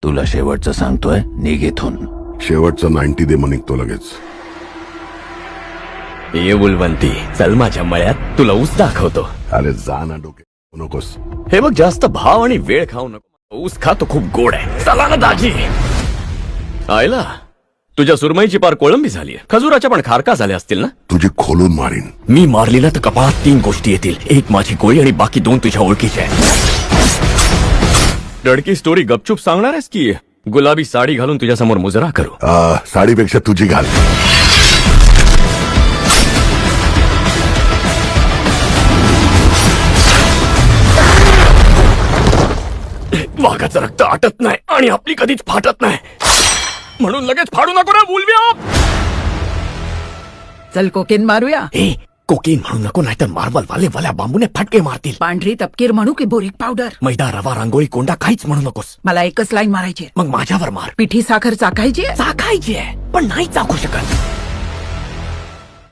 तुला शेवटचं सांगतोय, निघ इथून. शेवटचं 90 दे, मग निघतो लगेच. ये उलवंती, चल माझ्या मळ्यात, तुला ऊस दाखवतो. अरे जा ना, डोके नकोस. हे बघ, जास्त भाव आणि वेळ खाऊ नको. ऊस खा, तो खूप गोड आहे. चला ना दाजी. आयला, तुझ्या सुरमईची पार कोळंबी झाली. खजुराच्या पण खारका झाल्या असतील ना? तुझी खोलून मारीन. मी मारली ना तर कपाळात 3 गोष्टी येतील. एक माझी गोळी आणि बाकी 2 तुझ्या ओळखीच्या. डडकी स्टोरी गपचूप सांगणार आहेस की गुलाबी साडी घालून तुझ्या समोर मुजरा करू? साडीपेक्षा तुझी घाल. वाघाचं रक्त आटत नाही आणि आपली कधीच फाटत नाही, म्हणून लगेच फाडू नको ना बोलव्या. चल कोकेन मारूया. ए, कोकीन म्हणू नको, नाहीतर मार्बल वाले वाल्या बांबूने फटके मारतील. पांढरी तपकीर म्हणू की बोरिक पावडर? मैदा, रवा, रांगोळी, कोंडा काहीच म्हणू नकोस. मला एकच लाईन मारायची. मग माझ्यावर मार. पिठी साखर चाकायची. चाकायची आहे पण नाही चाकू शकत.